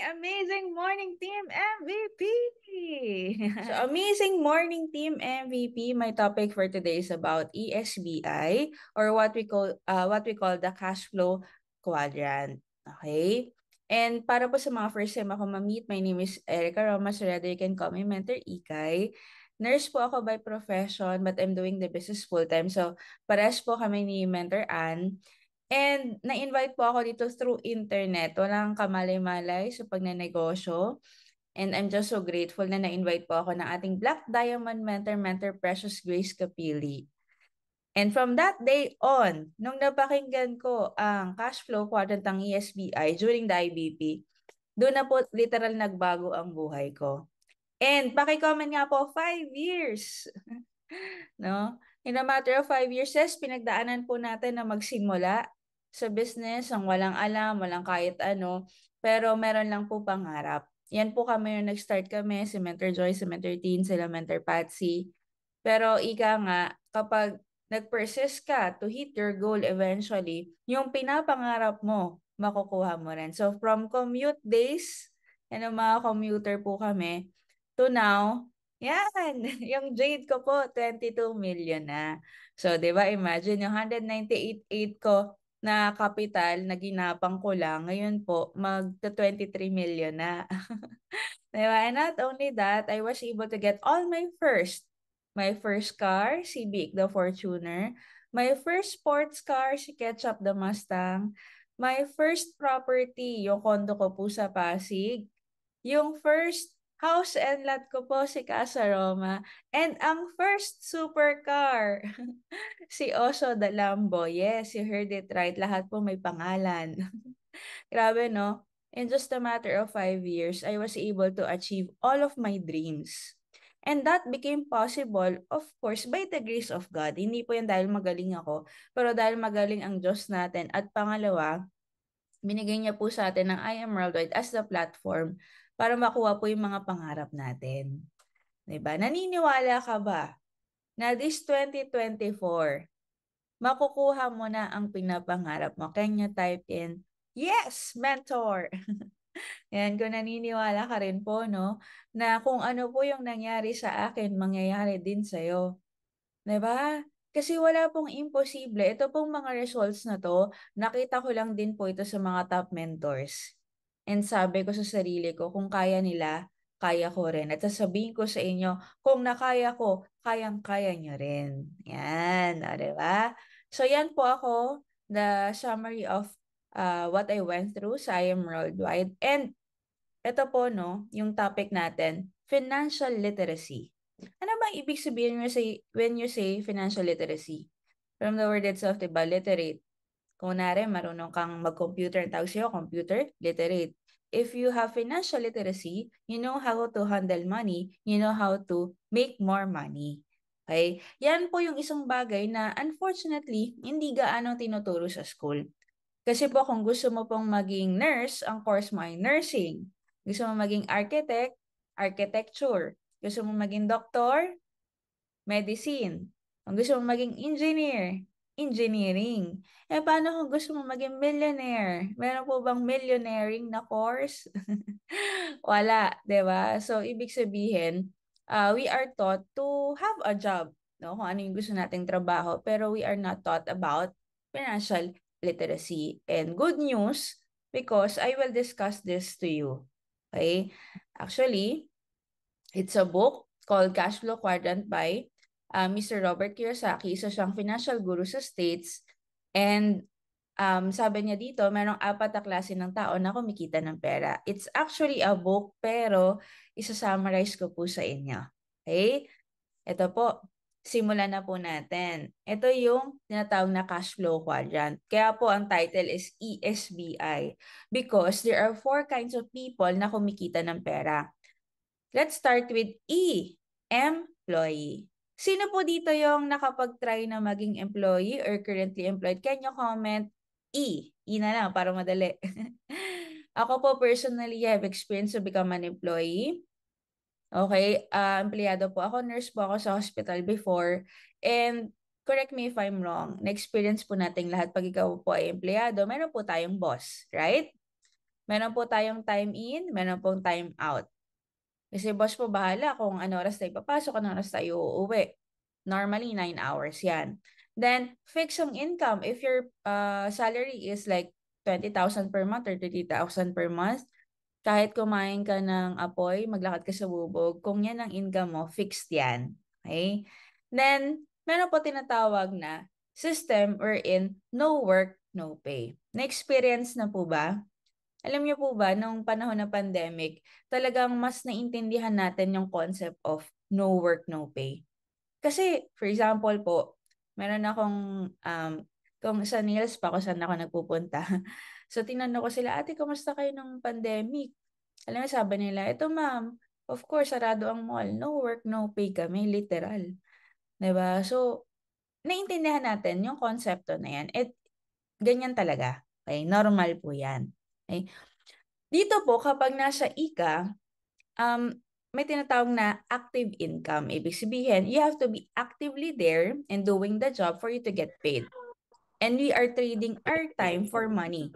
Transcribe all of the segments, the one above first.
amazing morning team MVP. So, amazing morning team MVP. My topic for today is about ESBI or what we call the cash flow quadrant. Okay? And para po sa mga first time ako ma-meet, my name is Erica Romas, or rather you can call me Mentor Ikay. Nurse po ako by profession, but I'm doing the business full-time. So, parehas po kami ni Mentor Ann. And na-invite po ako dito through internet. Walang kamalay-malay sa pagnanegosyo. And I'm just so grateful na na-invite po ako ng ating Black Diamond Mentor Precious Grace Capili. And from that day on, nung napakinggan ko ang cash flow quadrant ng ESBI during the IBP, doon na po literal nagbago ang buhay ko. And paki-comment nga po, 5 years. No? In a matter of 5 years, yes, pinagdaanan po natin na magsimula sa business, ang walang alam, walang kahit ano, pero meron lang po pangarap. Yan po kami yung nag-start kami, si Mentor Joy, si Mentor Teen, sila Mentor Patsy. Pero ika nga, kapag nag-persist ka to hit your goal eventually, yung pinapangarap mo, makukuha mo rin. So from commute days, yan ang mga commuter po kami, to now, yan, yung Jade ko po, 22 million na. So, di ba, imagine yung 198.8 ko na capital na ginapang ko lang, ngayon po, mag-23 million na. Diba? And not only that, I was able to get all my first car, si Civic the Fortuner, my first sports car, si Ketchup the Mustang, my first property, yung condo ko po sa Pasig, yung first house and lot ko po si Casa Roma, and ang first supercar, si Oso the Lambo. Yes, you heard it right. Lahat po may pangalan. Grabe, no? In just a matter of 5 years, I was able to achieve all of my dreams. And that became possible, of course, by the grace of God. Hindi po yan dahil magaling ako, pero dahil magaling ang Diyos natin. At pangalawa, binigay niya po sa atin ng I Am Worldwide as the platform para makuha po yung mga pangarap natin. 'Di ba? Naniniwala ka ba na this 2024, makukuha mo na ang pinapangarap mo? Can you type in, yes, mentor? Yan, kung naniniwala ka rin po, no, na kung ano po yung nangyari sa akin, mangyayari din sa'yo. 'Di ba? Kasi wala pong imposible. Ito pong mga results na to, nakita ko lang din po ito sa mga top mentors. And sabi ko sa sarili ko, kung kaya nila, kaya ko rin. At sasabihin ko sa inyo, kung nakaya ko, kayang-kaya nyo rin. Yan, o, diba? So yan po ako, the summary of what I went through sa I Am Worldwide. And ito po, no, yung topic natin, financial literacy. Ano bang ibig sabihin when you say financial literacy? From the word itself, diba, literate. Kung nari, marunong kang mag-computer, ang tawag sa'yo, computer, literate. If you have financial literacy, you know how to handle money, you know how to make more money. Okay? Yan po yung isang bagay na unfortunately, hindi gaano tinuturo sa school. Kasi po kung gusto mo pong maging nurse, ang course mo ay nursing. Gusto mo maging architect, architecture. Gusto mo maging doktor, medicine. Kung gusto mo maging engineer, engineering. Eh, paano kung gusto mo maging millionaire? Meron po bang millionairing na course? Wala, 'di ba? So, ibig sabihin, we are taught to have a job, no? Kung ano yung gusto nating trabaho, pero we are not taught about financial literacy. And good news, because I will discuss this to you. Okay? Actually, it's a book called Cash Flow Quadrant by Mr. Robert Kiyosaki. Isa siyang financial guru sa States. And sabi niya dito, merong 4 na klase ng tao na kumikita ng pera. It's actually a book, pero isa-summarize ko po sa inyo. Okay? Ito po, simulan na po natin. Ito yung tinatawag na cash flow quadrant. Kaya po ang title is ESBI because there are 4 kinds of people na kumikita ng pera. Let's start with E, employee. Sino po dito yung nakapag-try na maging employee or currently employed? Can you comment E? E na lang para madali. Ako po personally, I have experience to become an employee. Okay, empleyado po ako, nurse po ako sa hospital before. And correct me if I'm wrong, na-experience po nating lahat pag ikaw po ay empleyado, meron po tayong boss, right? Meron po tayong time in, meron pong time out. Kasi boss po bahala kung ano oras tayo papasok, ano oras tayo uuwi. Normally, 9 hours yan. Then, fix ang income. If your salary is like 20,000 per month or 30,000 per month, kahit kumain ka ng apoy, maglakad ka sa bubog, kung yan ang income mo, fixed yan. Okay? Then, meron po tinatawag na system wherein no work, no pay. Na-experience na po ba? Alam niyo po ba, nung panahon ng pandemic, talagang mas naintindihan natin yung concept of no work, no pay. Kasi, for example po, meron akong, kung sa nails pa kung saan ako nagpupunta. So, tinanong ko sila, ate, kumusta kayo nung pandemic? Alam mo, sabi nila, ito ma'am, of course, sarado ang mall. No work, no pay kami, literal. 'Di ba? So, naintindihan natin yung konsepto na yan. At ganyan talaga. Okay? Normal po yan. Okay? Dito po, kapag nasa ika, may tinatawag na active income. Ibig sabihin, you have to be actively there and doing the job for you to get paid. And we are trading our time for money.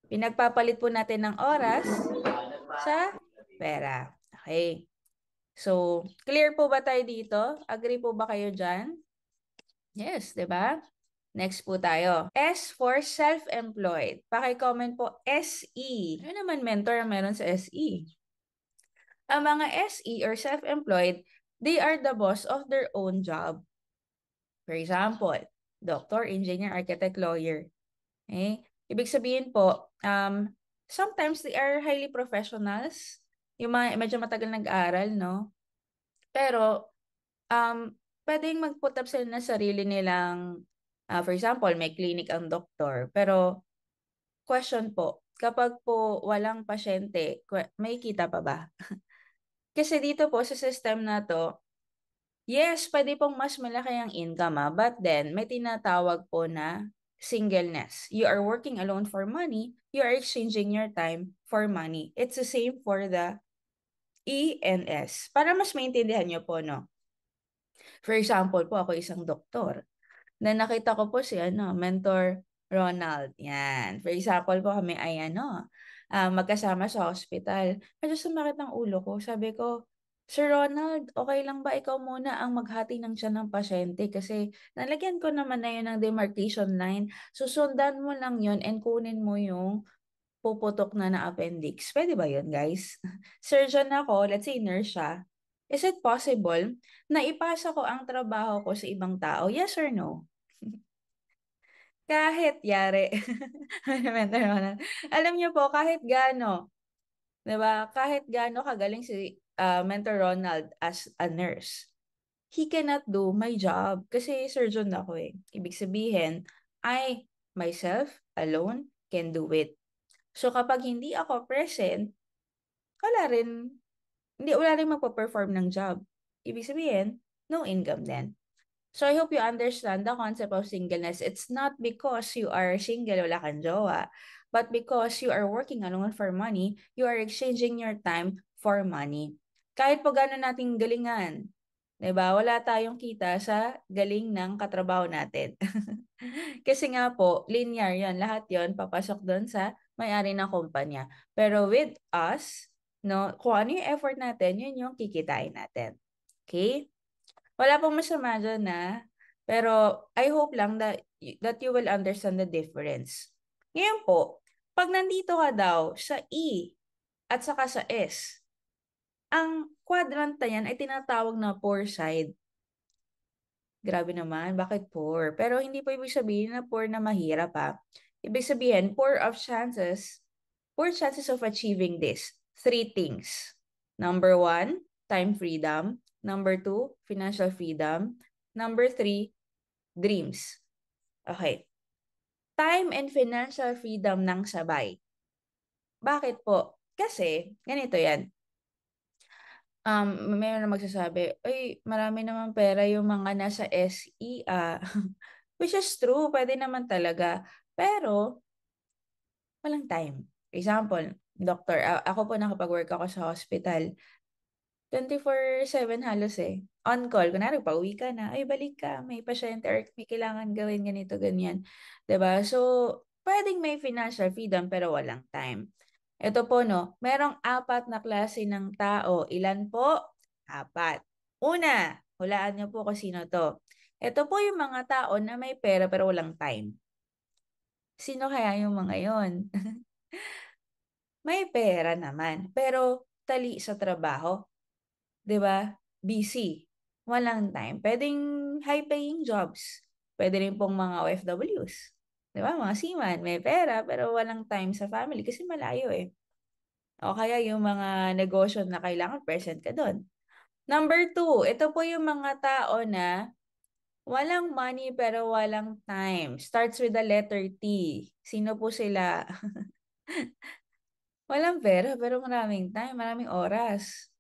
Pinagpapalit po natin ng oras sa pera. Okay. So, clear po ba tayo dito? Agree po ba kayo dyan? Yes, di ba? Next po tayo. S for self-employed. Paki-comment po SE. Ano naman mentor ang meron sa SE? Ang mga SE or self-employed, they are the boss of their own job. For example, doctor, engineer, architect, lawyer. Okay? Ibig sabihin po, sometimes they are highly professionals. Yung mga medyo matagal nag-aral, no? Pero, pwedeng mag-put up sila ng sarili nilang, for example, may clinic ang doktor. Pero, question po, kapag po walang pasyente, may kita pa ba? Kasi dito po sa system na to, yes, pwede pong mas malaki ang income but then may tinatawag po na singleness. You are working alone for money, you are exchanging your time for money. It's the same for the E and S. Para mas maintindihan nyo po, no? For example po, ako isang doktor. Na nakita ko po si mentor Ronald. Yan. For example po kami ay magkasama sa hospital. Medyo sumakit ang ulo ko. Sabi ko, Sir Ronald, okay lang ba ikaw muna ang maghati ng tiyan ng pasyente? Kasi nalagyan ko naman na yun ng demarcation line. Susundan mo lang yun and kunin mo yung puputok na appendix. Pwede ba yun, guys? Surgeon ako, let's say nurse siya. Is it possible na ipasa ko ang trabaho ko sa ibang tao? Yes or no? Kahit yari. Alam niyo po, kahit gaano, 'di ba? Kahit gaano kagaling si Mentor Ronald as a nurse, he cannot do my job kasi surgeon ako eh. Ibig sabihin, I myself alone can do it. So kapag hindi ako present, wala rin, wala rin magpa-perform ng job. Ibig sabihin, no income din. So I hope you understand the concept of singleness. It's not because you are single, wala kang jowa, but because you are working alone for money, you are exchanging your time for money. Kahit po gano'n nating galingan, 'di ba? Wala tayong kita sa galing ng katrabaho natin. Kasi nga po, linear 'yon. Lahat 'yon papasok doon sa may-ari ng kumpanya. Pero with us, no, kung ano yung effort natin, yun yung kikitain natin. Okay? Wala pong masama dyan na, pero I hope lang that you will understand the difference. Ngayon po, pag nandito ka daw sa E at saka sa S, ang quadrant na yan ay tinatawag na poor side. Grabe naman, bakit poor? Pero hindi po ibig sabihin na poor na mahirap ha. Ibig sabihin, poor chances of achieving this. 3 things. Number 1, time freedom. Number 2, financial freedom. Number 3, dreams. Okay. Time and financial freedom ng sabay. Bakit po? Kasi, ganito yan. Mayroon na magsasabi, ay, marami naman pera yung mga nasa SE, which is true, pwede naman talaga. Pero, walang time. For example, doctor, ako po nakapag-work ako sa hospital. 24/7 halos eh. On call. Kunwari, pauwi ka na, ay balik ka, may pasyente or may kailangan gawin ganito, ganyan. 'Di ba? So, pwedeng may financial freedom pero walang time. Ito po, no, merong apat na klase ng tao. Ilan po? Apat. Una, hulaan niyo po kung sino to. Ito po yung mga tao na may pera pero walang time. Sino kaya yung mga yon? May pera naman, pero tali sa trabaho. 'Di ba? Busy. Walang time. Pwedeng high-paying jobs. Pwede rin pong mga OFWs. 'Di ba? Mga seaman, may pera pero walang time sa family kasi malayo eh. O kaya yung mga negosyo na kailangan present ka doon. Number two, ito po yung mga tao na walang money pero walang time. Starts with the letter T. Sino po sila? Walang pera pero maraming time, maraming oras.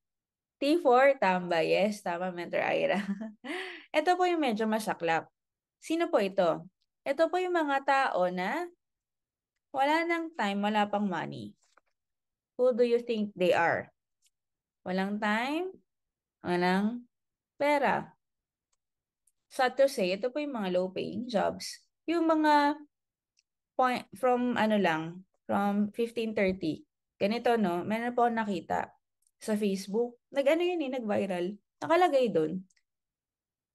T4, tamba. Yes, tama, Mentor Ira. Ito po yung medyo masaklap. Sino po ito? Ito po yung mga tao na wala nang time, wala pang money. Who do you think they are? Walang time, walang pera. Sad to say, ito po yung mga low-paying jobs. Yung mga point, from ano lang, from 15-30. Ganito, no? Meron po akong nakita sa Facebook. Nag-ano yun eh, nag-viral. Nakalagay doon.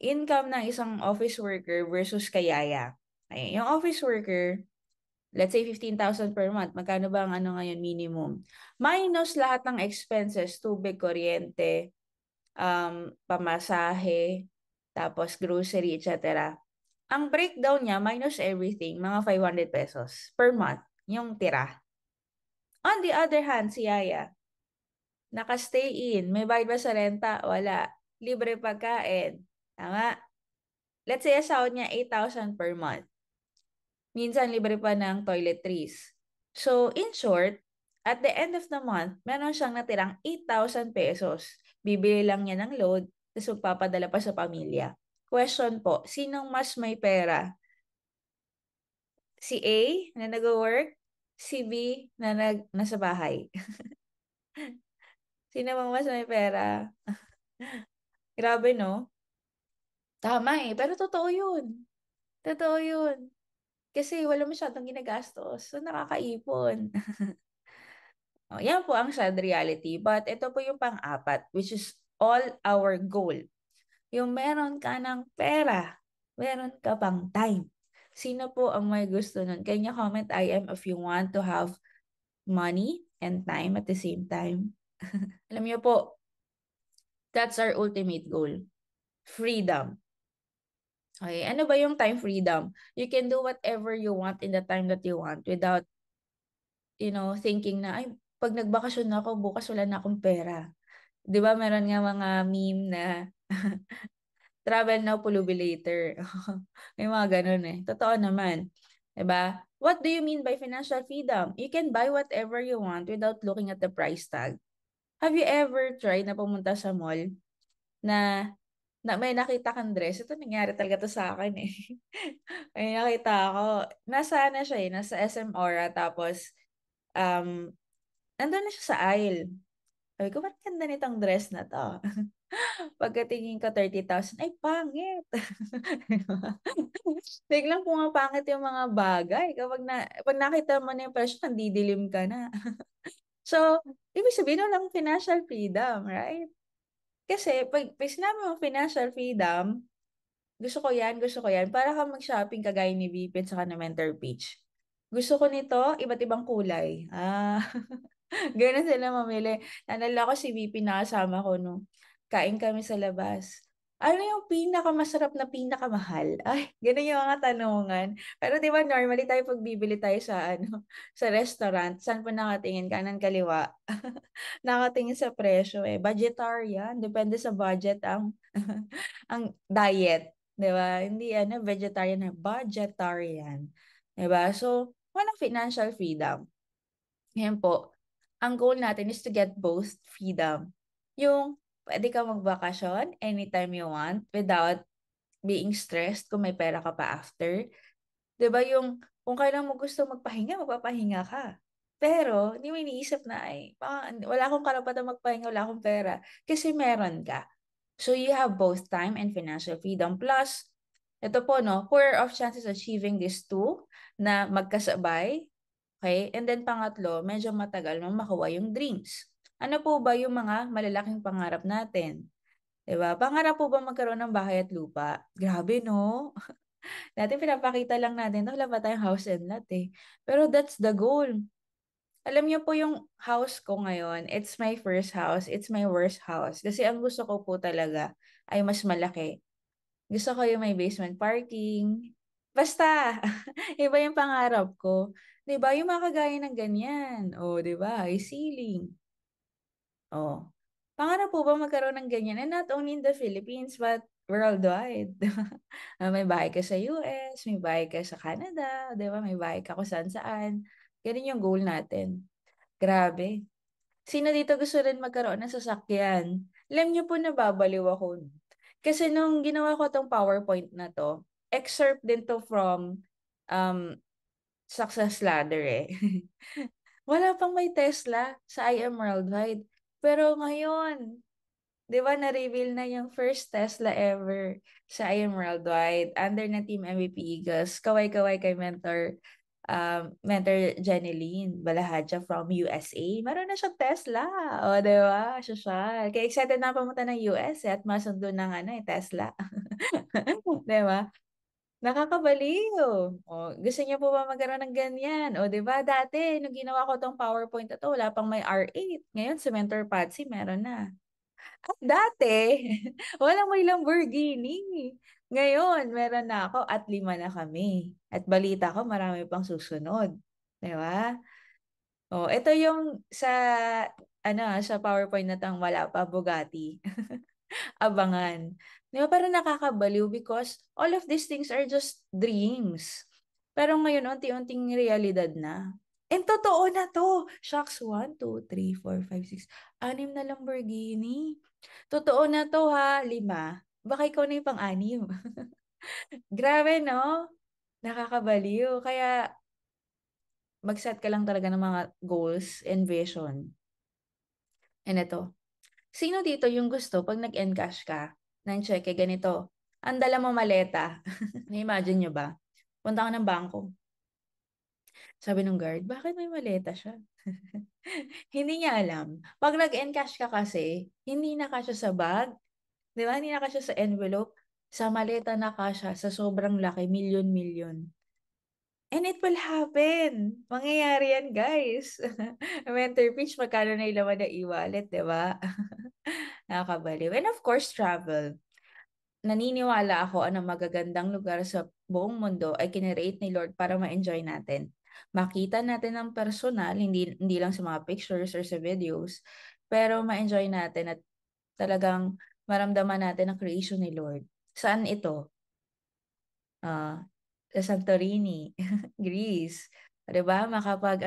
Income ng isang office worker versus kayaya. Ay, yung office worker, let's say 15,000 per month. Magkano ba ang ano ngayon minimum? Minus lahat ng expenses, tubig, kuryente, pamasahe, tapos grocery, etc. Ang breakdown niya, minus everything, mga 500 pesos per month, yung tira. On the other hand, si Yaya, naka-stay in, may bayad ba sa renta? Wala. Libre pagkain. Tama? Let's say, sahod niya 8,000 per month. Minsan, libre pa ng toiletries. So, in short, at the end of the month, meron siyang natirang 8,000 pesos. Bibili lang niya ng load, tapos magpapadala pa sa pamilya. Question po, sinong mas may pera? Si A na nag-work, si B na nasa bahay. Sino bang mas may pera? Grabe, no? Tama eh, pero totoo yun. Totoo yun. Kasi wala masyadong ginagastos. So, nakakaipon. Oh, yan po ang sad reality. But ito po yung pang-apat, which is all our goal. Yung meron ka ng pera, meron ka pang time. Sino po ang may gusto nun? Can you comment I am if you want to have money and time at the same time? Alam niyo po, that's our ultimate goal. Freedom. Okay, ano ba yung time freedom? You can do whatever you want in the time that you want without, thinking na, ay, pag nagbakasyon ako, bukas wala na akong pera. 'Di ba meron nga mga meme na travel now, pulubi later. May mga ganun eh. Totoo naman. 'Di ba? What do you mean by financial freedom? You can buy whatever you want without looking at the price tag. Have you ever tried na pumunta sa mall na may nakita kang dress? Ito nangyari talaga to sa akin eh. May nakita ako. Nasa na siya eh, nasa SM Aura tapos um nandun na siya sa aisle. Sabi ko, ba't ganda nitong dress na to? Pagkatingin ko 30,000, ay pangit. Biglang pumapangit yung mga bagay. Pag nakita mo na yung presyo, nandidilim ka na. So, ibig sabihin walang financial freedom, right? Kasi pag sinabi mo financial freedom, gusto ko yan. Para ka mag-shopping kagaya ni VP at saka na Mentor Page. Gusto ko nito, iba't ibang kulay. Ganun sila mamili. Naalala ko si VP na kasama ko nung kain kami sa labas. Ano yung pinakamasarap na pinakamahal? Ay, ganun yung mga tanungan. Pero di ba normally tayo pag bibili tayo sa sa restaurant, saan pa nakatingin? Kanan kaliwa. Nakatingin sa presyo eh. Budgetarian, depende sa budget ang ang diet, 'di ba? Hindi vegetarian na budgetarian. 'Di ba? So, walang financial freedom. Ngayon po, ang goal natin is to get both freedom. Yung pwede ka magbakasyon anytime you want without being stressed kung may pera ka pa after. 'Di ba yung kung kailan mo gusto magpahinga, magpapahinga ka. Pero hindi mo iniisip na ay wala akong karapatan magpahinga, wala akong pera. Kasi meron ka. So you have both time and financial freedom. Plus, ito po, no, poorer of chances achieving these two na magkasabay Okay? And then pangatlo, medyo matagal mo makuha yung dreams. Ano po ba yung mga malalaking pangarap natin? 'Di ba? Pangarap po ba magkaroon ng bahay at lupa? Grabe 'no? Dati pinapakita lang natin na wala pa tayong house and lot eh. Pero that's the goal. Alam niyo po yung house ko ngayon, it's my first house, it's my worst house. Kasi ang gusto ko po talaga ay mas malaki. Gusto ko yung may basement parking. Basta, iba yung pangarap ko. 'Di ba? Yung mga kagaya ng ganyan. O, 'di ba? High ceiling. Oh. Pangarap po ba magkaroon ng ganyan? And not only in the Philippines, but worldwide. May bahay ka sa US, may bahay ka sa Canada, 'di ba? May bahay ka kung saan-saan. Ganun yung goal natin. Grabe. Sino dito gusto rin magkaroon ng sasakyan? Alam niyo po nababaliw ako. Kasi nung ginawa ko tong PowerPoint na to, excerpt din to from um, Success Ladder eh. Wala pang may Tesla sa IM Worldwide. Pero ngayon, 'di ba na-reveal na yung first Tesla ever sa IM Worldwide under ng Team MVP Eagles. Kaway-kaway kay Mentor Jeneline Balahadja from USA. Meron na siyang Tesla. O, 'di ba? Sosyal. Kaya excited na pumunta ng US at masundo ng Tesla. 'Di ba? Nakakabaliw. O, gusto niyo po ba magkaroon ng ganyan? O, 'di ba dati nung ginawa ko tong PowerPoint na 'to, wala pang may R8. Ngayon si Mentor Patsy meron na. At dati, walang may Lamborghini. Ngayon, meron na ako at 5 na kami. At balita ko marami pang susunod. 'Di ba? Oh, ito yung sa PowerPoint na tang wala pa Bugatti. Abangan. 'Di ba parang nakakabaliw because all of these things are just dreams. Pero ngayon, unti-unting realidad na. And totoo na to. Shocks, 1, 2, 3, 4, 5, 6. 6 na Lamborghini. Totoo na to ha, 5. Baka ikaw na yung pang-anim. Grabe, no? Nakakabaliw. Kaya mag-set ka lang talaga ng mga goals and vision. And ito, sino dito yung gusto pag nag-encash ka ng cheque ganito? Ang dala mo maleta. Na-imagine nyo ba? Punta ka ng bangko. Sabi ng guard, bakit may maleta siya? Hindi niya alam. Pag nag-encash ka kasi, hindi na kasya sa bag, di ba? Hindi na kasya sa envelope. Sa maleta na kasya, sa sobrang laki, milyon-milyon. And it will happen. Mangyayari yan, guys. Mentor pitch, magkano na ilaman na e-wallet, di ba? Nakakabaliw. And of course, travel. Naniniwala ako ang magagandang lugar sa buong mundo ay kinreate ni Lord para ma-enjoy natin. Makita natin ng personal, hindi lang sa mga pictures or sa videos, pero ma-enjoy natin at talagang maramdaman natin ang creation ni Lord. Saan ito? Sa Santorini, Greece. 'Di ba? Makapag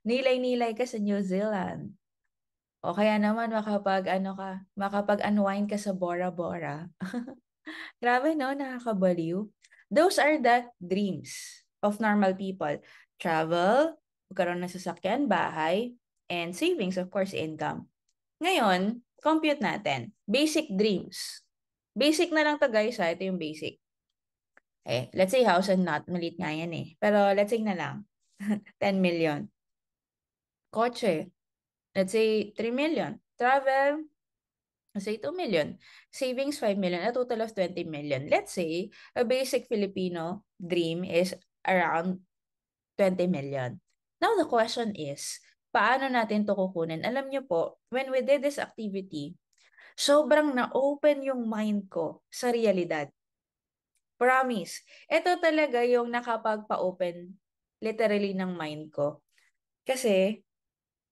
nilay-nilay ka sa New Zealand. O kaya naman makapag-unwind ka sa Bora Bora. Grabe no, nakakabaliw. Those are the dreams of normal people. Travel, magkaroon ng sasakyan, bahay, and savings, of course, income. Ngayon, compute natin. Basic dreams. Basic na lang to guys ha, ito yung basic. Let's say house and lot, maliit nga yan eh. Pero let's say na lang, 10 million. Kotse, let's say 3 million. Travel, let's say 2 million. Savings, 5 million. A total of 20 million. Let's say, a basic Filipino dream is around 20 million. Now, the question is, paano natin to kukunin? Alam niyo po, when we did this activity, sobrang na-open yung mind ko sa realidad. Promise. Ito talaga yung nakapagpa-open literally ng mind ko. Kasi,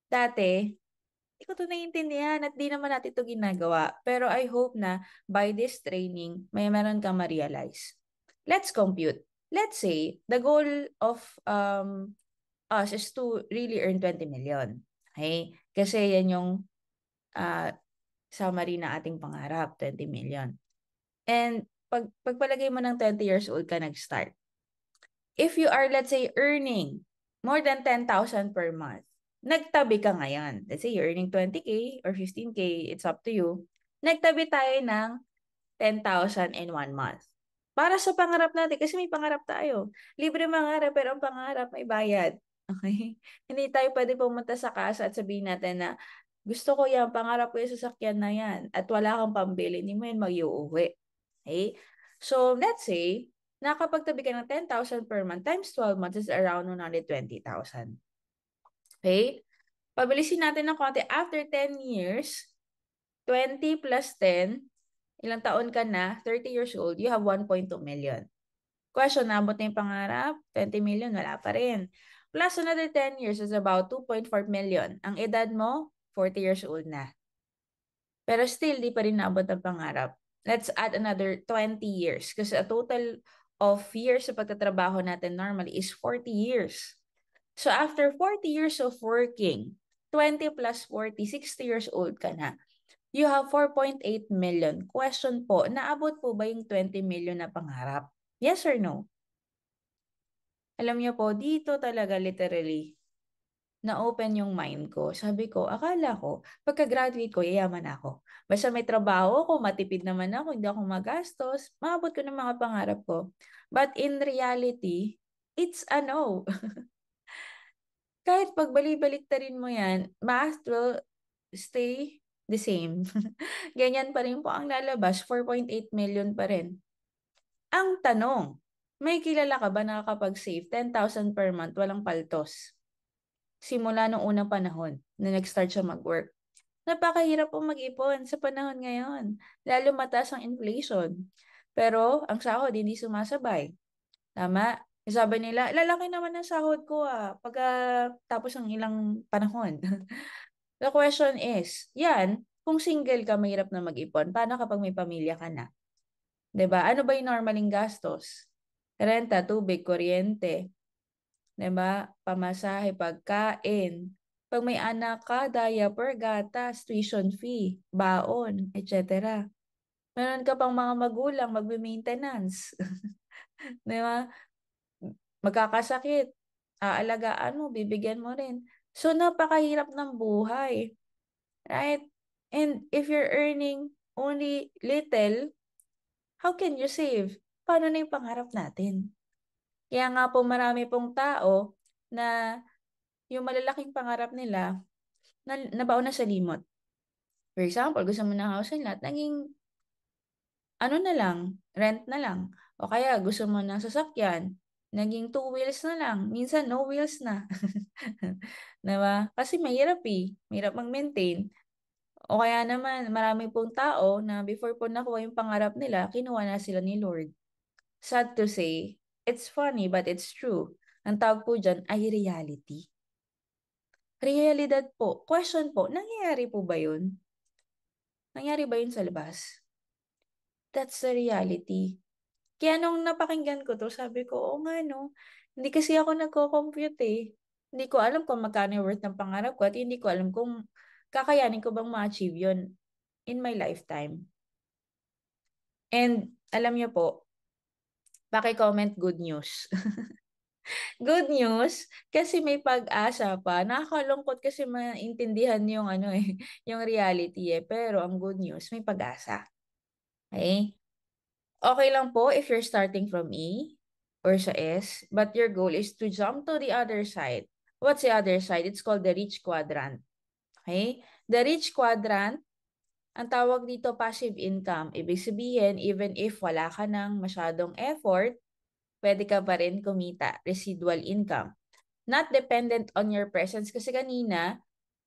dati, hindi ko ito naiintindihan at di naman natin ito ginagawa. Pero I hope na by this training, may meron kang ma-realize. Let's compute. Let's say, the goal of us is to really earn 20 million. Okay? Kasi yan yung summary na ating pangarap, 20 million. And pagpalagay mo ng 20 years old ka nag-start. If you are, let's say, earning more than 10,000 per month, nagtabi ka ngayon. Let's say you're earning 20K or 15K, it's up to you. Nagtabi tayo ng 10,000 in 1 month. Para sa pangarap natin, kasi may pangarap tayo. Libre mangarap, pero ang pangarap may bayad. Okay? Hindi tayo pwede pumunta sa kasa at sabihin natin na gusto ko yan, pangarap ko yung sasakyan na yan at wala kang pambili, hindi mo yan mag-iuwi. Okay? So, let's say, nakapagtabi ka ng 10,000 per month times 12 months is around 120,000. Okay? Pabilisin natin ng konti. After 10 years, 20 plus 10, ilang taon ka na, 30 years old, you have 1.2 million. Question, nabot na yung pangarap? 20 million, wala pa rin. Plus another 10 years is about 2.4 million. Ang edad mo, 40 years old na. Pero still, di pa rin naabot ang pangarap. Let's add another 20 years. Kasi a total of years sa pagtatrabaho natin normally is 40 years. So after 40 years of working, 20 plus 40, 60 years old ka na. You have 4.8 million. Question po, naabot po ba yung 20 million na pangarap? Yes or no? Alam niyo po, dito talaga literally, na-open yung mind ko. Sabi ko, akala ko, pagka-graduate ko, yayaman ako. Basta may trabaho ako, matipid naman ako, hindi ako magastos, maabot ko ng mga pangarap ko. But in reality, it's a no. Kahit pagbalik-baliktarin mo yan, math will stay the same. Ganyan pa rin po ang lalabas, 4.8 million pa rin. Ang tanong, may kilala ka ba na nakakapag-save 10,000 per month, walang paltos? Simula nung unang panahon na nag-start siya mag-work. Napakahirap po mag-ipon sa panahon ngayon. Lalo mataas ang inflation. Pero ang sahod hindi sumasabay. Tama? Sabi nila, lalaki naman ang sahod ko pagka tapos ng ilang panahon. The question is, yan, kung single ka, mahirap na mag-ipon. Paano kapag may pamilya ka na? 'Di ba? Ano ba yung normaling gastos? Renta, tubig, kuryente, 'di ba? Pamasahe, pagkain. Pag may anak ka, diaper, gatas, tuition fee, baon, etc. Meron ka pang mga magulang, magbe-maintenance. 'Di ba? Magkakasakit, aalagaan mo, bibigyan mo rin. So, napakahirap ng buhay. Right? And if you're earning only little, how can you save? Paano na yung pangarap natin? Kaya nga po marami pong tao na yung malalaking pangarap nila nabaon na sa limot. For example, gusto mo ng house and lot, naging ano na lang, rent na lang. O kaya gusto mo ng sasakyan, naging two wheels na lang. Minsan no wheels na. Diba? Kasi mahirap eh. Mahirap mag-maintain. O kaya naman, marami pong tao na before po nakuha yung pangarap nila, kinuha na sila ni Lord. Sad to say, it's funny but it's true. Ang tawag po dyan ay reality. Realidad po. Question po, nangyayari po ba yun? Nangyari ba yun sa labas? That's the reality. Kaya nung napakinggan ko to, sabi ko, oo nga no, hindi kasi ako nagko-compute eh. Hindi ko alam kung magkano yung worth ng pangarap ko at hindi ko alam kung kakayanin ko bang ma-achieve yun in my lifetime. And alam niyo po, paki-comment good news. Good news kasi may pag-asa pa. Nakakalungkot kasi maintindihan yung ano eh, yung reality eh. Pero ang good news, may pag-asa. Okay? Okay lang po if you're starting from E or sa S, but your goal is to jump to the other side. What's the other side? It's called the rich quadrant. Okay? The rich quadrant, ang tawag dito passive income. Ibig sabihin, even if wala ka ng masyadong effort, pwede ka pa rin kumita. Residual income. Not dependent on your presence. Kasi kanina,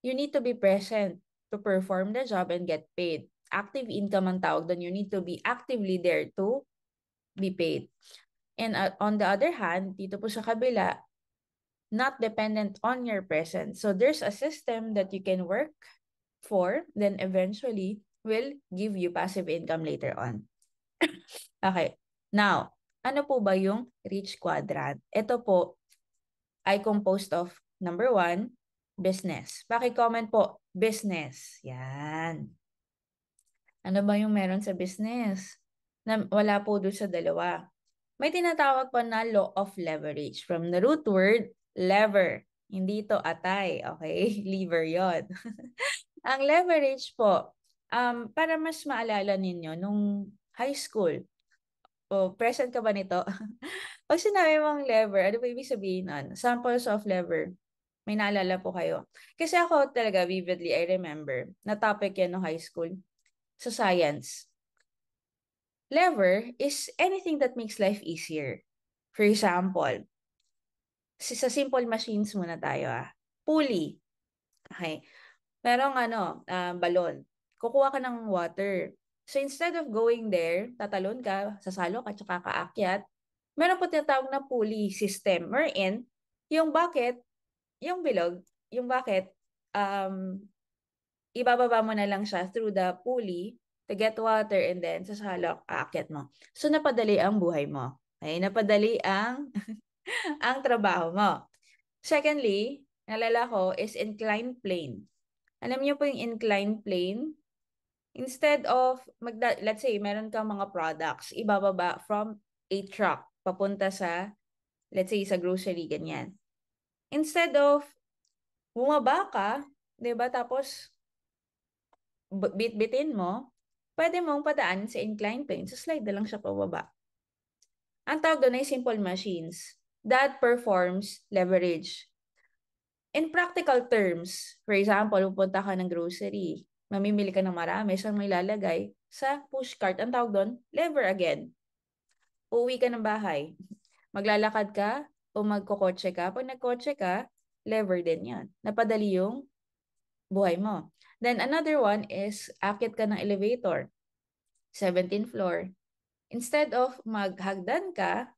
you need to be present to perform the job and get paid. Active income ang tawag doon. You need to be actively there to be paid. And on the other hand, dito po sa kabila, not dependent on your presence. So there's a system that you can work for, then eventually will give you passive income later on. Okay. Now, ano po ba yung rich quadrant? Ito po ay composed of number 1, business. Paki-comment po, business. Yan. Ano ba yung meron sa business? Na wala po doon sa dalawa. May tinatawag pa na law of leverage. From the root word, lever. Hindi to atay, okay? Lever yon. Ang leverage po, para mas maalala ninyo, nung high school, present ka ba nito? Pag sinabi mong lever, ano ba ibig sabihin nun? Samples of lever. May naalala po kayo. Kasi ako talaga, vividly, I remember, na topic yan no high school, sa science. Lever is anything that makes life easier. For example, sa simple machines muna tayo Pulley. Okay. Merong balon. Kukuha ka ng water. So instead of going there, tatalon ka, sasalo ka, tsaka kaakyat, meron po tinatawag na pulley system wherein yung bucket, yung bilog, yung bucket, um, ibababa mo na lang siya through the pulley to get water and then sasalo, aakyat mo. So napadali ang buhay mo. Okay? Napadali ang ang trabaho mo. Secondly, nalala ko is inclined plane. Alam niyo po yung inclined plane? Instead of, let's say, meron kang mga products, ibababa from a truck, papunta sa, let's say, sa grocery, ganyan. Instead of, bumaba ka, di ba, tapos, bit-bitin mo, pwede mong padaan sa inclined plane, so slide na lang siya pababa. Ang tawag doon ay simple machines that performs leverage. In practical terms, for example, pupunta ka ng grocery, mamimili ka ng marami, saan mo ilalagay? Sa push cart. Ang tawag doon, lever again. Uuwi ka ng bahay. Maglalakad ka o magkokotse ka. Pag nagkotse ka, lever din yan. Napadali yung buhay mo. Then another one is, akit ka ng elevator. 17th floor. Instead of maghagdan ka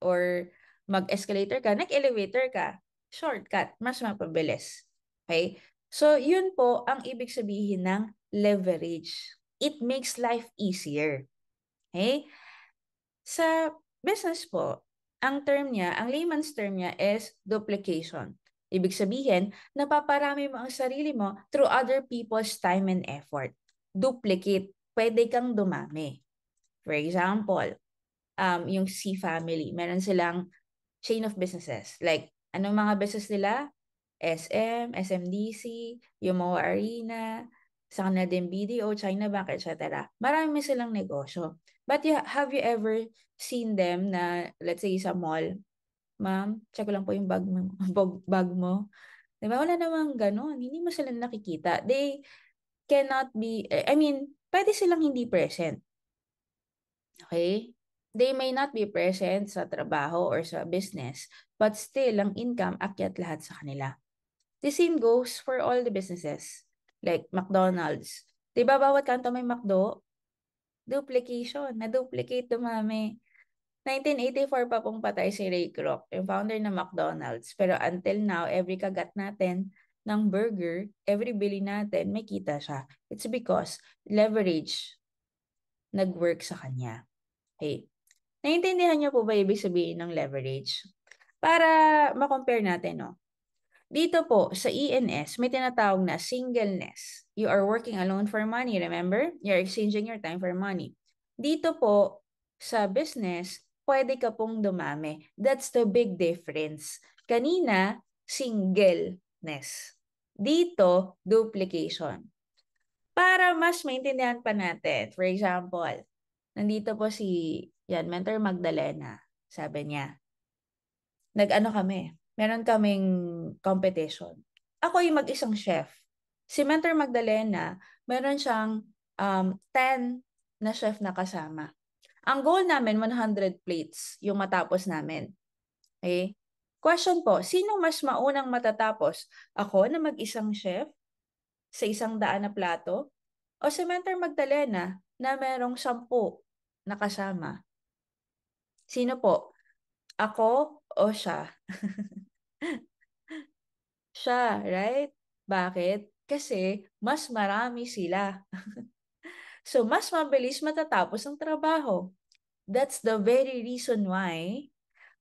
or mag-escalator ka, nag-elevator ka. Shortcut, mas mapabilis. Okay? So, yun po ang ibig sabihin ng leverage. It makes life easier. Okay? Sa business po, ang term niya, ang layman's term niya is duplication. Ibig sabihin, napaparami mo ang sarili mo through other people's time and effort. Duplicate. Pwede kang dumami. For example, yung C family, meron silang chain of businesses. Like, anong mga business nila? SM, SMDC, Yumo Arena, sa kanila din BDO, China Bank, etc. Marami silang negosyo. But have you ever seen them na, let's say, sa mall, ma'am, check ko lang po yung bag mo. Bag mo. Diba? Wala namang ganun. Hindi mo sila nakikita. They cannot be, pwede silang hindi present. Okay? They may not be present sa trabaho or sa business, but still, ang income, akyat lahat sa kanila. The same goes for all the businesses, like McDonald's. Diba bawat kanto may McDo? Duplication, na-duplicate dumami. 1984 pa pong patay si Ray Kroc, yung founder ng McDonald's. Pero until now, every kagat natin ng burger, every bili natin, may kita siya. It's because leverage nag-work sa kanya. Okay. Naiintindihan niyo po ba ibig sabihin ng leverage? Para ma-compare natin, no? Dito po, sa ENS, may tinatawag na singleness. You are working alone for money, remember? You're exchanging your time for money. Dito po, sa business, pwede ka pong dumami. That's the big difference. Kanina, singleness. Dito, duplication. Para mas maintindihan pa natin, for example, nandito po si Mentor Magdalena. Sabi niya, nag-ano kami, meron kaming competition. Ako yung mag-isang chef. Si Mentor Magdalena, meron siyang 10 na chef na kasama. Ang goal namin, 100 plates yung matapos namin. Okay? Question po, sino mas maunang matatapos? Ako na mag-isang chef sa 100 na plato? O si Mentor Magdalena na merong 10 na kasama? Sino po? Ako o siya? Siya, right? Bakit? Kasi mas marami sila. So, mas mabilis matatapos ang trabaho. That's the very reason why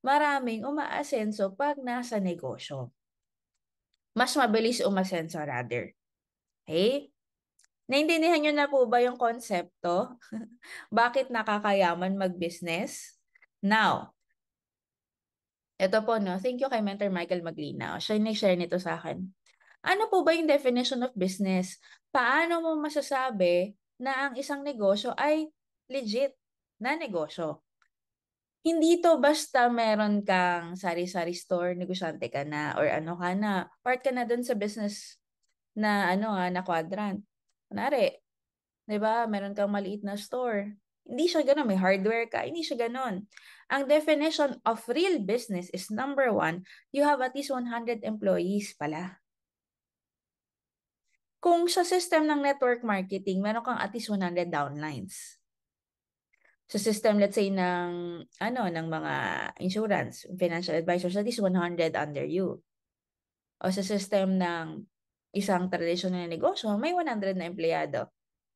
maraming umaasenso pag nasa negosyo. Mas mabilis umasenso rather. Okay? Naintindihan nyo na po ba yung konsepto? Bakit nakakayaman mag-business? Now, ito po, no? Thank you kay Mentor Michael Maglinaw. Siya yung nag-share nito sa akin. Ano po ba yung definition of business? Paano mo masasabi na ang isang negosyo ay legit na negosyo? Hindi to basta meron kang sari-sari store, negosyante ka na, or ano ka na, part ka na dun sa business na na quadrant. Kunwari, 'di ba, meron kang maliit na store. Hindi siya gano'n, may hardware ka, hindi siya gano'n. Ang definition of real business is number one, you have at least 100 employees pala. Kung sa system ng network marketing, meron kang at least 100 downlines. Sa system, let's say, ng mga insurance, financial advisors, at least 100 under you. O sa system ng isang traditional na negosyo, may 100 na empleyado.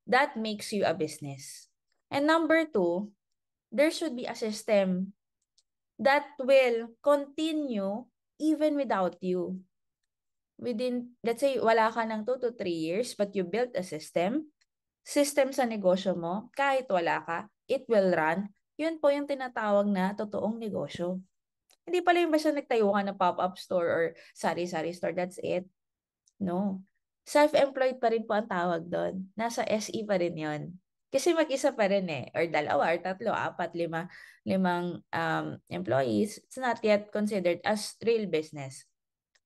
That makes you a business. And number two, there should be a system that will continue even without you. Within, let's say, wala ka ng 2 to 3 years, but you built a system sa negosyo mo, kahit wala ka, it will run. Yun po yung tinatawag na totoong negosyo. Hindi pala yung basta nagtayo ka ng pop-up store or sari-sari store, that's it. No. Self-employed pa rin po ang tawag doon. Nasa SE pa rin yon. Kasi mag-isa pa rin eh. Or dalawa, or tatlo, apat, limang employees. It's not yet considered as real business.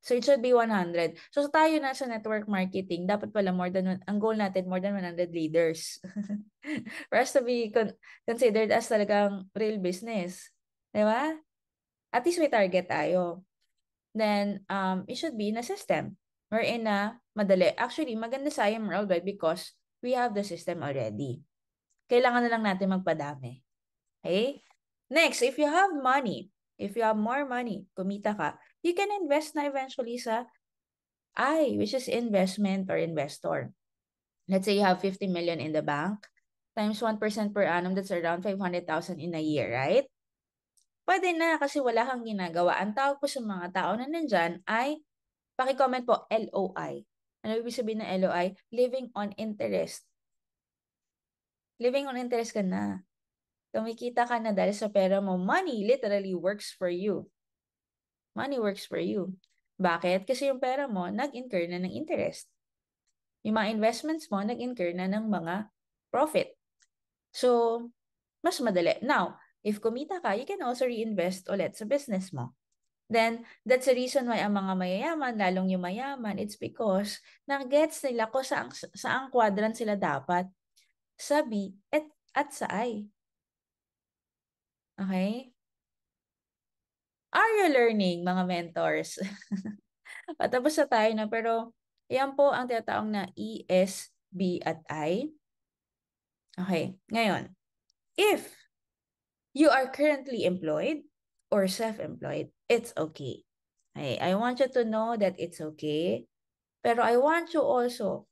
So it should be 100. So tayo na sa network marketing, dapat pala ang goal natin, more than 100 leaders. For us to be considered as talagang real business. Di ba? At least may target tayo. Then, it should be in a system. Wherein na madali. Actually, maganda sa IM Worldwide because we have the system already. Kailangan na lang natin magpadami. Okay? Next, if you have more money, kumita ka, you can invest na eventually sa which is investment or investor. Let's say you have 50 million in the bank, times 1% per annum, that's around 500,000 in a year, right? Pwede na kasi wala kang ginagawa. Ang tawag po sa mga tao na nandyan ay, paki-comment po, LOI. Ano ibig sabihin ng LOI? Living on interest. Living on interest ka na. Kumikita ka na dahil sa pera mo. Money literally works for you. Money works for you. Bakit? Kasi yung pera mo, nag-incur na ng interest. Yung mga investments mo, nag-incur na ng mga profit. So, mas madali. Now, if kumita ka, you can also reinvest ulit sa business mo. Then, that's the reason why ang mga mayayaman, lalong yung mayaman, it's because nag-gets nila kung saang quadrant sila dapat sa B at sa I. Okay? Are you learning, mga mentors? Patapos na tayo na, pero yan po ang tinatawag na E, S, B at I. Okay, ngayon, if you are currently employed or self-employed, it's okay. I want you to know that it's okay. Pero I want you also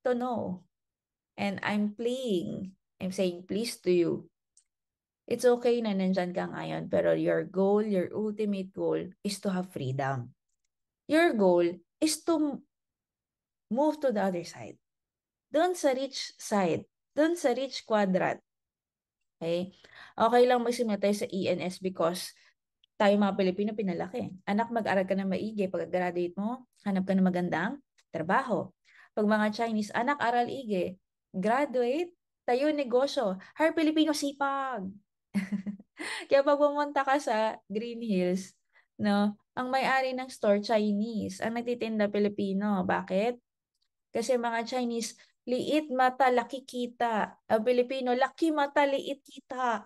to know, and I'm saying please to you. It's okay na nandyan ka ngayon, pero your ultimate goal is to have freedom. Your goal is to move to the other side. Doon sa rich side. Doon sa rich quadrant. Okay? Okay lang magsimula tayo sa ENS because tayo mga Pilipino pinalaki. Anak, mag-aral ka na maigi. Pag-graduate mo, hanap ka ng magandang trabaho. Pag mga Chinese, anak, aral igi. Graduate, tayo negosyo. Hire Pilipino, sipag. Kaya pag pumunta ka sa Green Hills, no, ang may-ari ng store, Chinese. Ang nagtitinda, Pilipino. Bakit? Kasi mga Chinese, liit mata, laki kita. Ang Pilipino, laki mata, liit kita.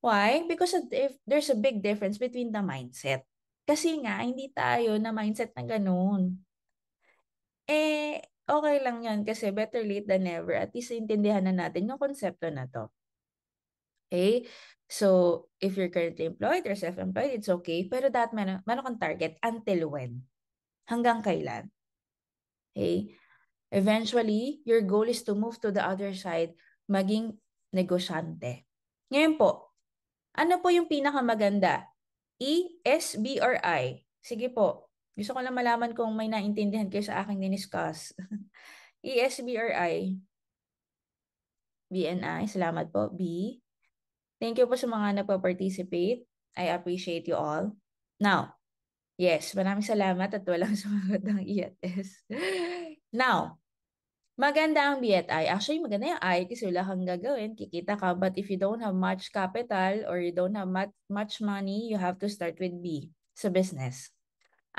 Why? Because there's a big difference between the mindset. Kasi nga, hindi tayo na mindset na ganun. Okay lang yan kasi better late than never. At least intindihan na natin yung konsepto na to. Okay? So, if you're currently employed or self-employed, it's okay. Pero meron kang target until when? Hanggang kailan? Okay? Eventually, your goal is to move to the other side, maging negosyante. Ngayon po, ano po yung pinakamaganda? E, S, B, or I? Sige po. Gusto ko lang malaman kung may naintindihan kayo sa aking diniscuss. E, S, B, or I? B and I. Salamat po. B. Thank you po sa mga nagpa-participate. I appreciate you all. Now, yes, maraming salamat at walang sumagot ng E at S. Now, Maganda ang B at I. Actually, maganda yung I kasi wala kang gagawin. Kikita ka. But if you don't have much capital or you don't have much money, you have to start with B sa business.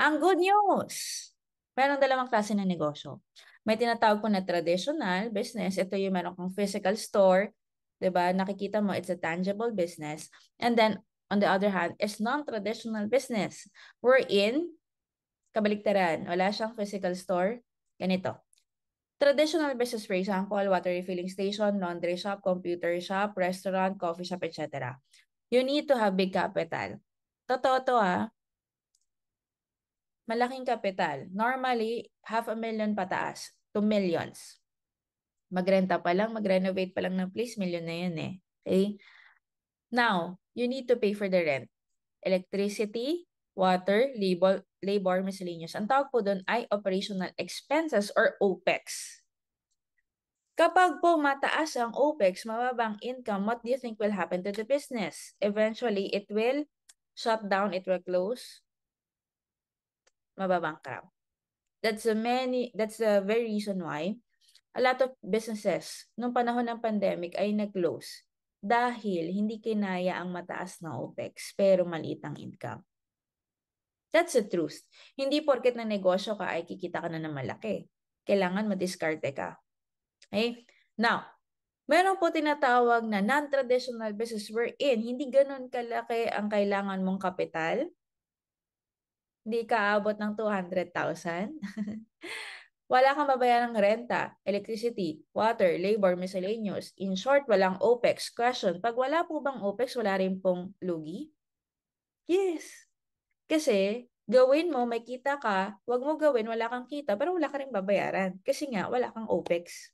Ang good news! Merong dalawang klase ng negosyo. May tinatawag po na traditional business. Ito yung meron kang physical store. 'Di ba? Nakikita mo, it's a tangible business. And then, on the other hand, is non-traditional business. Wherein, kabaliktaran, wala siyang physical store. Ganito. Traditional business, for example, water refilling station, laundry shop, computer shop, restaurant, coffee shop, etc. You need to have big capital. Totoo to malaking kapital. Normally, 500,000 pataas to millions. Magrenta pa lang, mag-renovate pa lang ng place, million na yun eh. Okay? Now, you need to pay for the rent. Electricity, water, labor, miscellaneous. Ang tawag po doon ay operational expenses or OPEX. Kapag po mataas ang OPEX, mababang income, what do you think will happen to the business? Eventually, it will shut down, it will close, mababangkrut. That's the very reason why a lot of businesses nung panahon ng pandemic ay nag-close dahil hindi kinaya ang mataas na OPEX pero maliit ang income. That's the truth. Hindi porket na negosyo ka ay kikita ka na ng malaki. Kailangan madiskarte ka. Okay? Now, meron po tinatawag na non-traditional business wherein hindi ganun kalaki ang kailangan mong kapital. Hindi ka abot ng 200,000. Wala kang babayarang renta, electricity, water, labor, miscellaneous. In short, walang OPEX. Question, pag wala po bang OPEX, wala rin pong lugi? Yes. Kasi, gawin mo, may kita ka, wag mo gawin, wala kang kita, pero wala ka rin babayaran. Kasi nga, wala kang OPEX.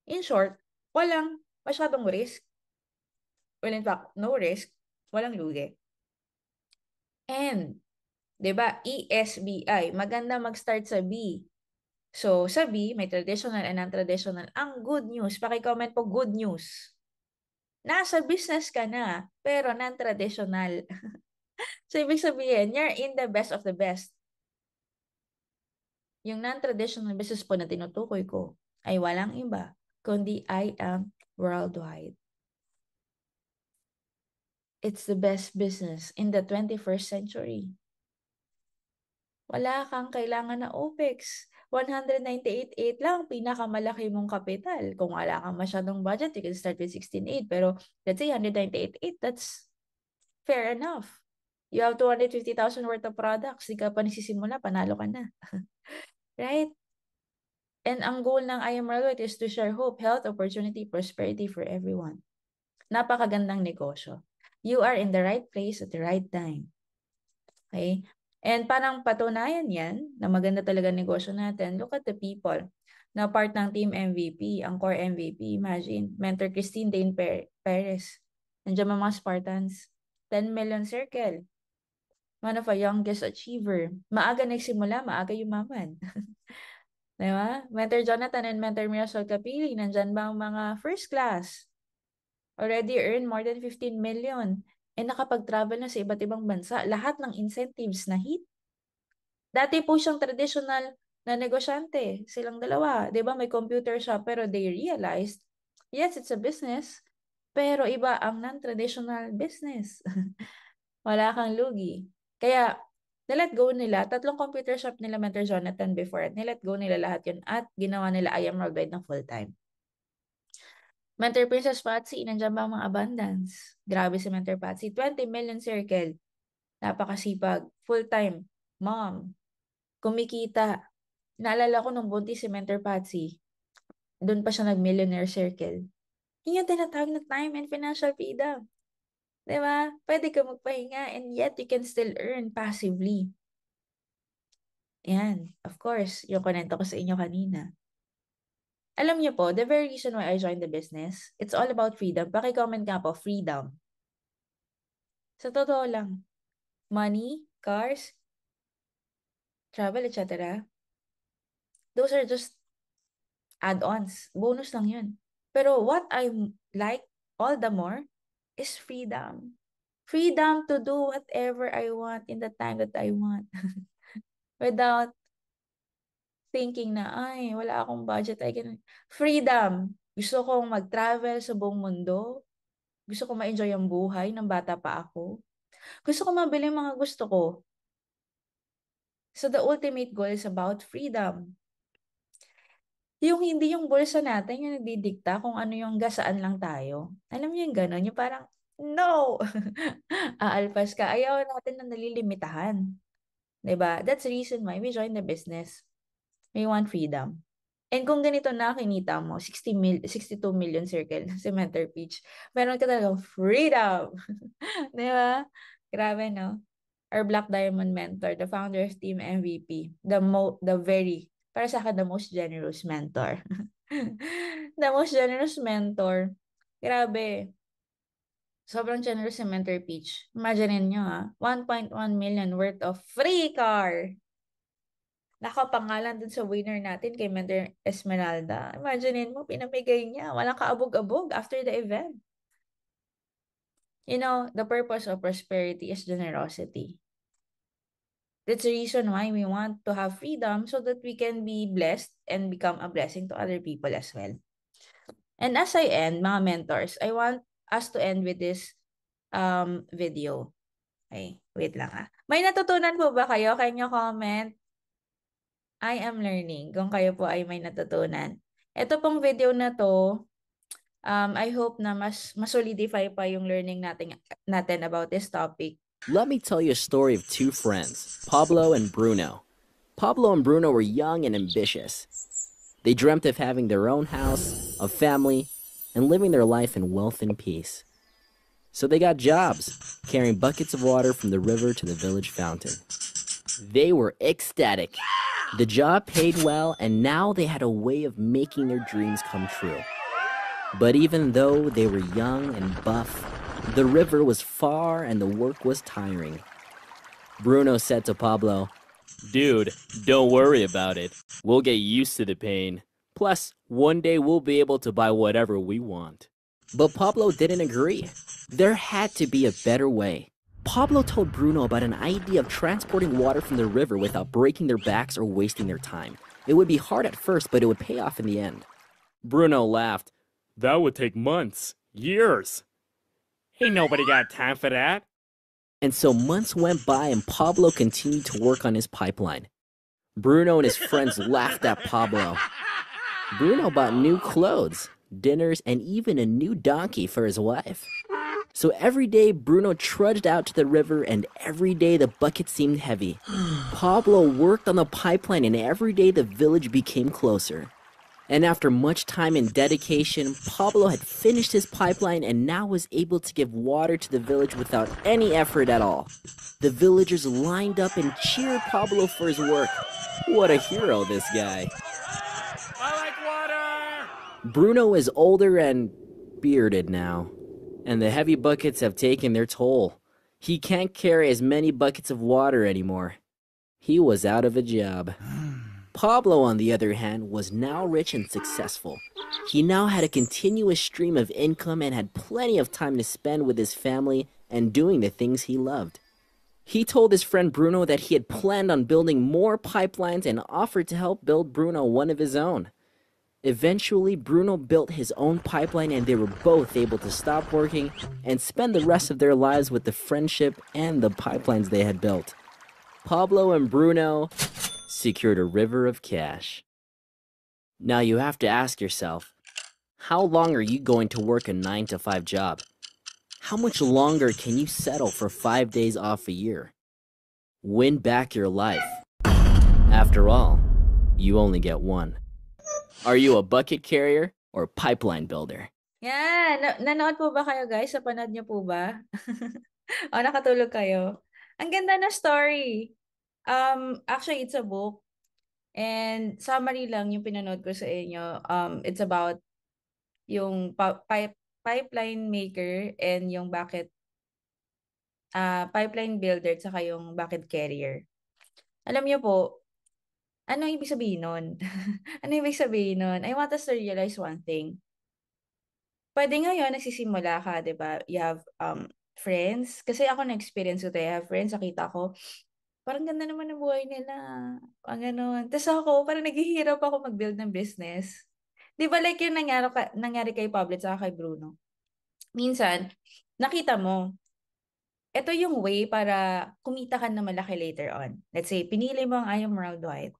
In short, walang masyadong risk. Well, in fact, no risk, walang lugi. And, 'di ba, ESBI, maganda mag-start sa B. So, sa B, may traditional and non-traditional. Ang good news, paki-comment po good news. Nasa business ka na, pero non-traditional. So, ibig sabihin, you're in the best of the best. Yung non-traditional business po na tinutukoy ko ay walang iba, kundi I am worldwide. It's the best business in the 21st century. Wala kang kailangan na OPEX. 198.8 lang, pinakamalaki mong kapital. Kung wala kang masyadong budget, you can start with 16.8. Pero let's say 198.8, that's fair enough. You have 250,000 worth of products. Di ka pa nagsisimula, panalo ka na. Right? And ang goal ng I Am Worldwide is to share hope, health, opportunity, prosperity for everyone. Napakagandang negosyo. You are in the right place at the right time. Okay? And parang patunayan yan na maganda talaga negosyo natin. Look at the people na part ng team MVP, ang core MVP. Imagine, Mentor Christine Dane Perez. Nandiyan mga Spartans. 10 million circle. One of a youngest achiever. Maaga nagsimula, maaga yumaman. Diba? Mentor Jonathan and Mentor Mirasol Capili. Nandyan ba ang mga first class? Already earned more than 15 million. Nakapag-travel na sa iba't ibang bansa. Lahat ng incentives na hit. Dati po siyang traditional na negosyante. Silang dalawa. 'Di ba may computer shop pero they realized, yes, it's a business. Pero iba ang non-traditional business. Wala kang lugi. Kaya, nilet go nila. 3 computer shop nila Mentor Jonathan before. At nilet go nila lahat yun. At ginawa nila I Am Worldwide ng full-time. Mentor Princess Patsy, nandiyan ba ang mga abundance? Grabe si Mentor Patsy. 20 million circle. Napakasipag. Full-time. Mom. Kumikita. Naalala ko nung buntis si Mentor Patsy. Doon pa siya nag-millionaire circle. Yun yung tinatawag na time and financial freedom. Diba? Pwede ka magpahinga and yet you can still earn passively. Yan. Of course, yung kunento ko sa inyo kanina. Alam niyo po, the very reason why I joined the business, it's all about freedom. Paki-comment nga po, freedom. Sa totoo lang, money, cars, travel, etc. Those are just add-ons. Bonus lang yun. Pero what I like all the more is freedom. Freedom to do whatever I want in the time that I want. Without thinking na, ay, wala akong budget. Freedom. Gusto kong mag-travel sa buong mundo. Gusto kong ma-enjoy ang buhay ng bata pa ako. Gusto kong mabili yung mga gusto ko. So the ultimate goal is about freedom. Yung hindi yung bulsa natin yung nagdidikta kung ano yung gasaan lang tayo. Alam niyo yung gano'n? Yung parang, no! Aalpas ka. Ayaw natin na nalilimitahan. 'Di ba? That's the reason why we join the business. We want freedom. And kung ganito na kinita mo, 62 million circle sa Mentor Peach, meron ka talagang freedom. 'Di ba? Grabe, no? Our Black Diamond mentor, the founder of Team MVP, para sa akin, the most generous mentor. The most generous mentor. Grabe. Sobrang generous si Mentor Peach. Imagine niyo 1.1 million worth of free car. Nakapangalan dun sa winner natin kay Mentor Esmeralda. Imagine mo, pinamigay niya. Walang kaabog-abog after the event. You know, the purpose of prosperity is generosity. That's the reason why we want to have freedom so that we can be blessed and become a blessing to other people as well. And as I end, mga mentors, I want us to end with this video. Okay, wait lang May natutunan po ba kayo? Can you comment? I am learning kung kayo po ay may natutunan. Ito pong video na to, I hope na mas solidify pa yung learning natin about this topic. Let me tell you a story of two friends, Pablo and Bruno. Pablo and Bruno were young and ambitious. They dreamt of having their own house, a family, and living their life in wealth and peace. So they got jobs, carrying buckets of water from the river to the village fountain. They were ecstatic. The job paid well, and now they had a way of making their dreams come true. But even though they were young and buff, the river was far and the work was tiring. Bruno said to Pablo, "Dude, don't worry about it. We'll get used to the pain. Plus, one day we'll be able to buy whatever we want." But Pablo didn't agree. There had to be a better way. Pablo told Bruno about an idea of transporting water from the river without breaking their backs or wasting their time. It would be hard at first, but it would pay off in the end. Bruno laughed. "That would take months, years. Ain't nobody got time for that." And so months went by and Pablo continued to work on his pipeline. Bruno and his friends laughed at Pablo. Bruno bought new clothes, dinners, and even a new donkey for his wife. So every day Bruno trudged out to the river and every day the bucket seemed heavy. Pablo worked on the pipeline and every day the village became closer. And after much time and dedication, Pablo had finished his pipeline and now was able to give water to the village without any effort at all. The villagers lined up and cheered Pablo for his work. What a hero, this guy. "I like water!" Bruno is older and bearded now, and the heavy buckets have taken their toll. He can't carry as many buckets of water anymore. He was out of a job. Pablo, on the other hand, was now rich and successful. He now had a continuous stream of income and had plenty of time to spend with his family and doing the things he loved. He told his friend Bruno that he had planned on building more pipelines and offered to help build Bruno one of his own. Eventually, Bruno built his own pipeline and they were both able to stop working and spend the rest of their lives with the friendship and the pipelines they had built. Pablo and Bruno secured a river of cash. Now you have to ask yourself, how long are you going to work a 9-to-5 job? How much longer can you settle for 5 days off a year? Win back your life. After all, you only get one. Are you a bucket carrier or pipeline builder? Yan. Nanood po ba kayo, guys? Napanood niyo po ba? O, nakatulog kayo? Ang ganda na story. Actually, it's a book. And summary lang yung pinanood ko sa inyo. It's about yung pipeline maker and yung pipeline builder at saka yung bucket carrier. Alam niyo po, ano ibig sabihin nun? Ano ibig sabihin nun? I want us to realize one thing. Pwede ngayon, nagsisimula ka, di ba? You have friends. Kasi ako na-experience ko to. I have friends, nakita ko, Parang ganda naman ng buhay nila. Ang ganon. Tapos ako, parang naghihirap ako mag-build ng business. Di ba like yung nangyari kay Pablo at kay Bruno? Minsan, nakita mo, ito yung way para kumita ka na malaki later on. Let's say, pinili mo ang I Am Worldwide.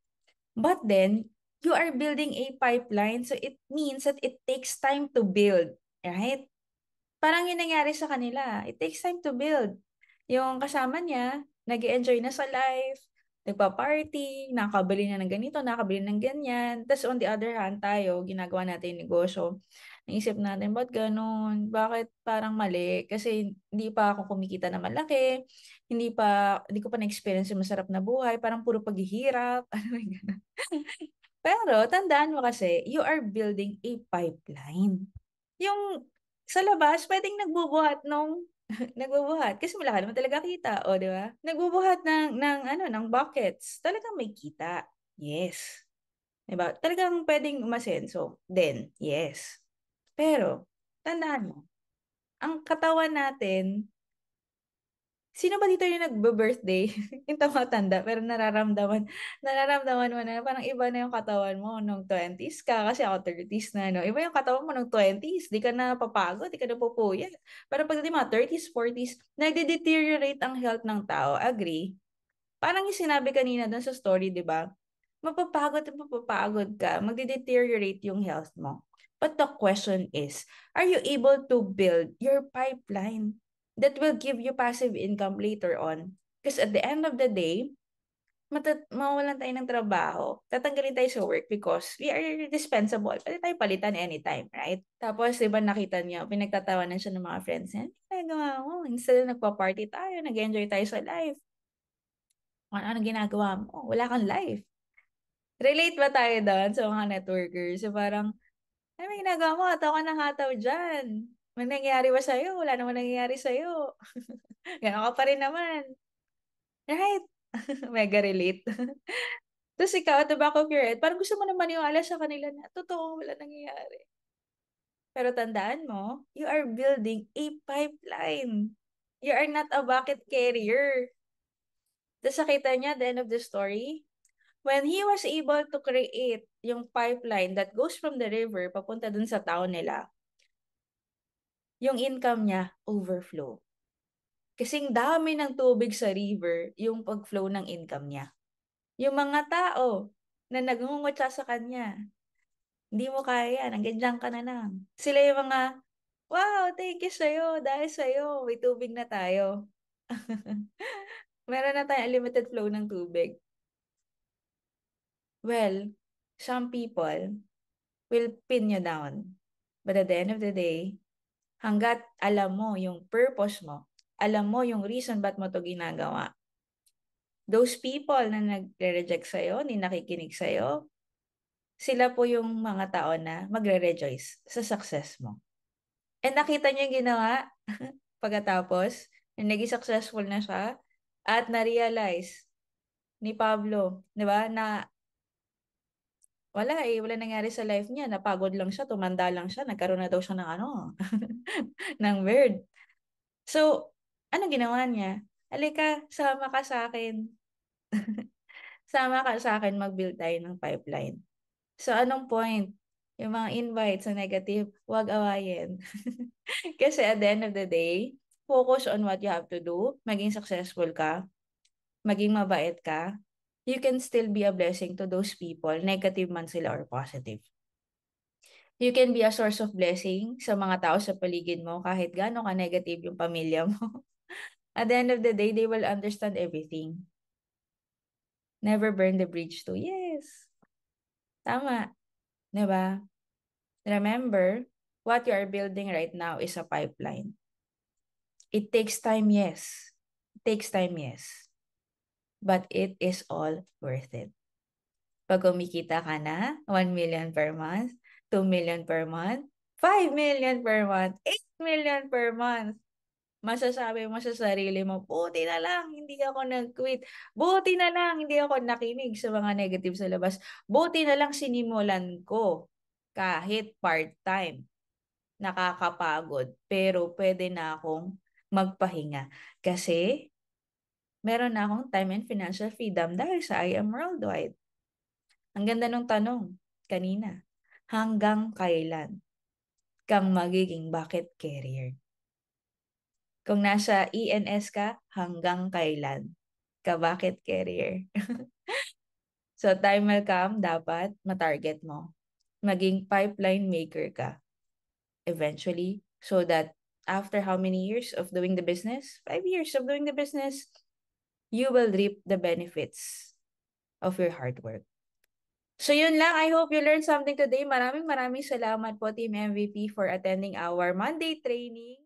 But then, you are building a pipeline, so it means that it takes time to build, right? Parang yung nangyari sa kanila, it takes time to build. Yung kasama niya, nag-enjoy na sa life, nagpa-party, nakabili na ng ganito, nakabili ng ganyan. Tapos on the other hand, tayo, ginagawa natin yung negosyo. Naisip natin, ba't ganun? Bakit parang mali? Kasi hindi pa ako kumikita na malaki, hindi ko pa na-experience yung masarap na buhay, parang puro paghihirap, ano yung ganun. Pero, tandaan mo kasi, you are building a pipeline. Yung sa labas, pwedeng nagbubuhat nung nagbubuhat kasi malaki naman talaga kita, o di ba? Nagbubuhat ng buckets. Talagang may kita. Yes. Di ba? Talagang pwedeng umasenso. Then, yes. Pero, tandaan mo, ang katawan natin, sino ba dito yung nagbe-birthday? Yung tumatanda, pero nararamdaman mo na parang iba na yung katawan mo nung 20s ka, kasi ako 30s na, no? Iba yung katawan mo nung 20s, di ka na papagod, di ka na pupuyat. Pero pagdating mga 30s, 40s, nagde-deteriorate ang health ng tao. Agree? Parang yung sinabi kanina dun sa story, di ba? Mapapagod ka, magde-deteriorate yung health mo. But the question is, are you able to build your pipeline that will give you passive income later on? Because at the end of the day, mawalan tayo ng trabaho. Tatanggalin tayo sa work because we are dispensable. Pwede tayo palitan anytime, right? Tapos, di ba nakita niya, pinagtatawanan siya ng mga friends niya. Ginagawa mo. Instead na nagpa-party tayo, nag-enjoy tayo sa life. Ano ginagawa mo? Wala kang life. Relate ba tayo doon sa mga networkers? So parang, ano may ginagawa mo? Hataw ka ng hataw dyan. May nangyayari ba sa'yo? Wala naman nangyayari sa'yo. Gano'n ka pa rin naman. Right? Mega relate. Tapos ikaw, at the back of your head, parang gusto mo na maniwala sa kanila na totoo, wala nangyayari. Pero tandaan mo, you are building a pipeline. You are not a bucket carrier. Tapos nakita niya, at the end of the story, when he was able to create yung pipeline that goes from the river papunta dun sa town nila, yung income niya overflow. Kasing dami ng tubig sa river yung pag-flow ng income niya. Yung mga tao na nagngungutya sa kanya, hindi mo kaya, nandiyan ka na lang. Sila yung mga, wow, thank you sa'yo, dahil sa'yo, may tubig na tayo. Meron na tayong unlimited flow ng tubig. Well, some people will pin you down. But at the end of the day, hanggat alam mo yung purpose mo, alam mo yung reason ba't mo to ginagawa, those people na nagre-reject sa'yo, hindi nakikinig sa'yo, sila po yung mga tao na magre-rejoice sa success mo. And nakita niyo yung ginawa pagkatapos, na naging successful na siya, at na-realize ni Pablo, di ba, na wala nangyari sa life niya, napagod lang siya, tumanda lang siya, nagkaroon na daw siya ng ng bird. So, ano ginawa niya? Halika, sama ka sa akin. Sama ka sa akin, mag-build tayo ng pipeline. So, anong point? Yung mga invites sa negative, huwag awayin. Kasi at the end of the day, focus on what you have to do, maging successful ka, maging mabait ka, you can still be a blessing to those people, negative man sila or positive. You can be a source of blessing sa mga tao sa paligid mo kahit gaano ka negative yung pamilya mo. At the end of the day, they will understand everything. Never burn the bridge too. Yes. Tama. Diba? Remember, what you are building right now is a pipeline. It takes time, yes. It takes time, yes. But it is all worth it. Pag kumikita ka na, 1 million per month, 2 million per month, 5 million per month, 8 million per month, masasabi mo sa sarili mo, buti na lang, hindi ako nag-quit. Buti na lang, hindi ako nakinig sa mga negative sa labas. Buti na lang sinimulan ko kahit part-time. Nakakapagod, pero pwede na akong magpahinga. Kasi Meron na akong time and financial freedom dahil sa I am worldwide. Ang ganda ng tanong kanina. Hanggang kailan kang magiging bucket carrier? Kung nasa ENS ka, hanggang kailan ka bucket carrier? So time will come, dapat matarget mo. Maging pipeline maker ka eventually, so that after how many years of doing the business? 5 years of doing the business, you will reap the benefits of your hard work. So yun lang. I hope you learned something today. Maraming salamat po, Team MVP, for attending our Monday training.